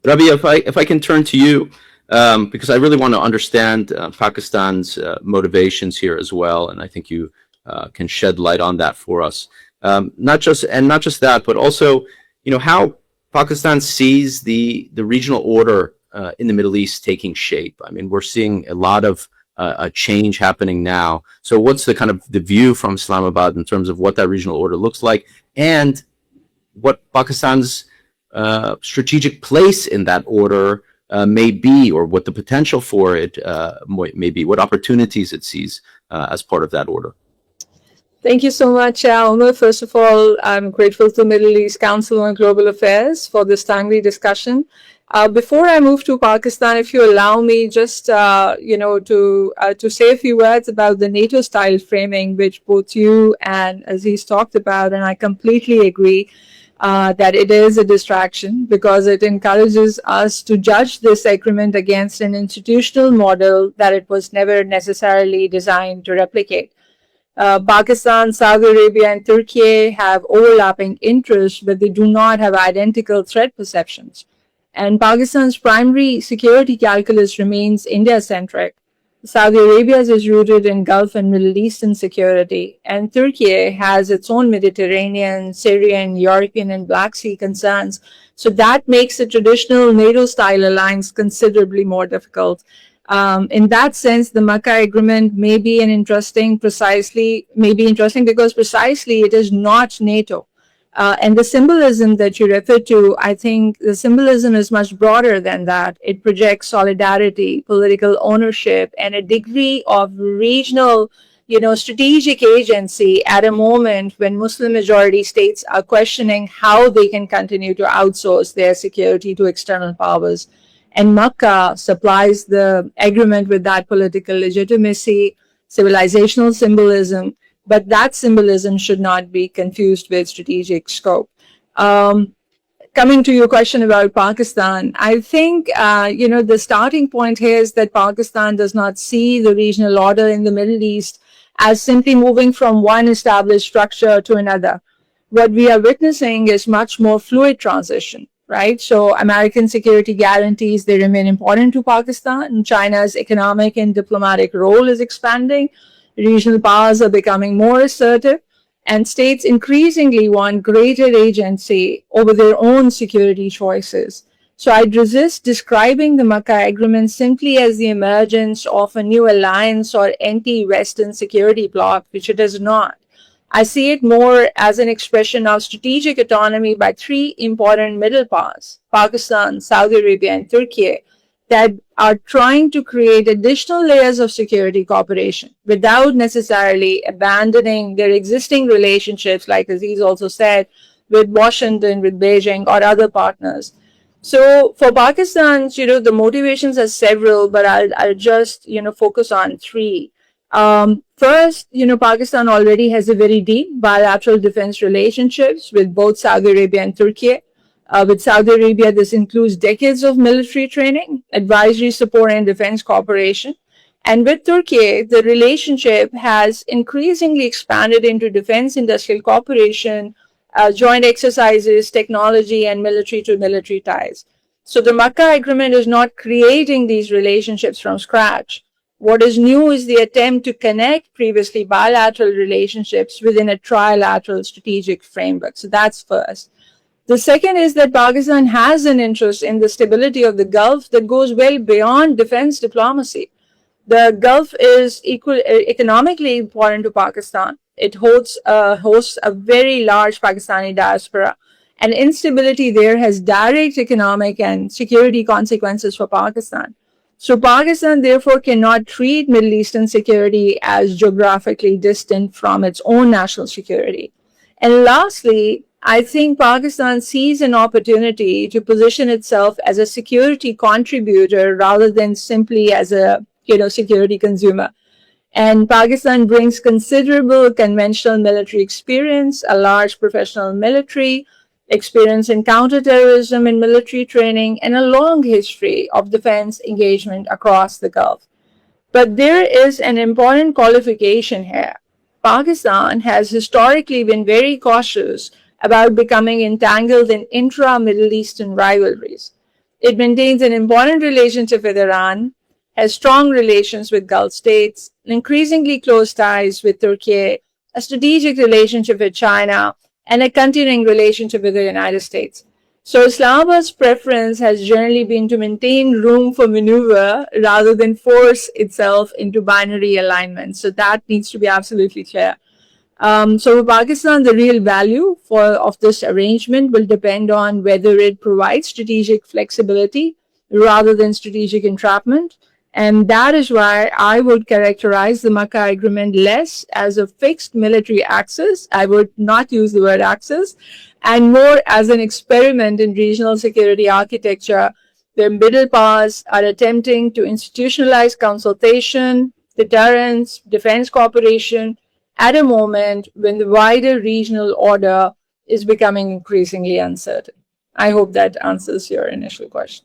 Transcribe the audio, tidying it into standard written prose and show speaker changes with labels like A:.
A: Rabi, if I can turn to you, because I really want to understand Pakistan's motivations here as well, and I think you can shed light on that for us. Not just that, but also, how Pakistan sees the regional order in the Middle East taking shape. I mean, we're seeing a lot of a change happening now. So, what's the kind of the view from Islamabad in terms of what that regional order looks like, and what Pakistan's strategic place in that order may be, or what the potential for it may be, what opportunities it sees as part of that order?
B: Thank you so much, Umar. First of all, I'm grateful to Middle East Council on Global Affairs for this timely discussion. Before I move to Pakistan, if you allow me just, to say a few words about the NATO-style framing, which both you and Aziz talked about, and I completely agree that it is a distraction because it encourages us to judge this agreement against an institutional model that it was never necessarily designed to replicate. Pakistan, Saudi Arabia, and Turkey have overlapping interests, but they do not have identical threat perceptions. And Pakistan's primary security calculus remains India-centric. Saudi Arabia's is rooted in Gulf and Middle Eastern security, and Turkey has its own Mediterranean, Syrian, European, and Black Sea concerns. So that makes a traditional NATO-style alliance considerably more difficult. In that sense, the Makkah Agreement may be interesting because precisely it is not NATO. And the symbolism that you referred to, I think the symbolism is much broader than that. It projects solidarity, political ownership, and a degree of regional, strategic agency at a moment when Muslim majority states are questioning how they can continue to outsource their security to external powers. And Makkah supplies the agreement with that political legitimacy, civilizational symbolism, but that symbolism should not be confused with strategic scope. Coming to your question about Pakistan, I think, the starting point here is that Pakistan does not see the regional order in the Middle East as simply moving from one established structure to another. What we are witnessing is much more fluid transition. Right? So American security guarantees, they remain important to Pakistan, and China's economic and diplomatic role is expanding. Regional powers are becoming more assertive, and states increasingly want greater agency over their own security choices. So I'd resist describing the Makkah Agreement simply as the emergence of a new alliance or anti-Western security bloc, which it is not. I see it more as an expression of strategic autonomy by three important middle powers, Pakistan, Saudi Arabia, and Turkey, that are trying to create additional layers of security cooperation without necessarily abandoning their existing relationships, like Aziz also said, with Washington, with Beijing, or other partners. So for Pakistan, the motivations are several, but I'll just, focus on three. First, Pakistan already has a very deep bilateral defense relationships with both Saudi Arabia and Turkey. With Saudi Arabia, this includes decades of military training, advisory support, and defense cooperation. And with Turkey, the relationship has increasingly expanded into defense industrial cooperation, joint exercises, technology, and military-to-military ties. So the Makkah Agreement is not creating these relationships from scratch. What is new is the attempt to connect previously bilateral relationships within a trilateral strategic framework. So that's first. The second is that Pakistan has an interest in the stability of the Gulf that goes well beyond defense diplomacy. The Gulf is economically important to Pakistan. It hosts a very large Pakistani diaspora, and instability there has direct economic and security consequences for Pakistan. So Pakistan therefore cannot treat Middle Eastern security as geographically distant from its own national security. And lastly, I think Pakistan sees an opportunity to position itself as a security contributor rather than simply as a, security consumer. And Pakistan brings considerable conventional military experience, a large professional military, experience in counterterrorism and military training, and a long history of defense engagement across the Gulf. But there is an important qualification here. Pakistan has historically been very cautious about becoming entangled in intra-Middle Eastern rivalries. It maintains an important relationship with Iran, has strong relations with Gulf states, increasingly close ties with Turkey, a strategic relationship with China, and a continuing relationship with the United States. So Islamabad's preference has generally been to maintain room for maneuver rather than force itself into binary alignment. So that needs to be absolutely clear. So for Pakistan, the real value of this arrangement will depend on whether it provides strategic flexibility rather than strategic entrapment. And that is why I would characterize the Makkah Agreement less as a fixed military axis. I would not use the word axis, and more as an experiment in regional security architecture where middle powers are attempting to institutionalize consultation, deterrence, defense cooperation at a moment when the wider regional order is becoming increasingly uncertain. I hope that answers your initial question.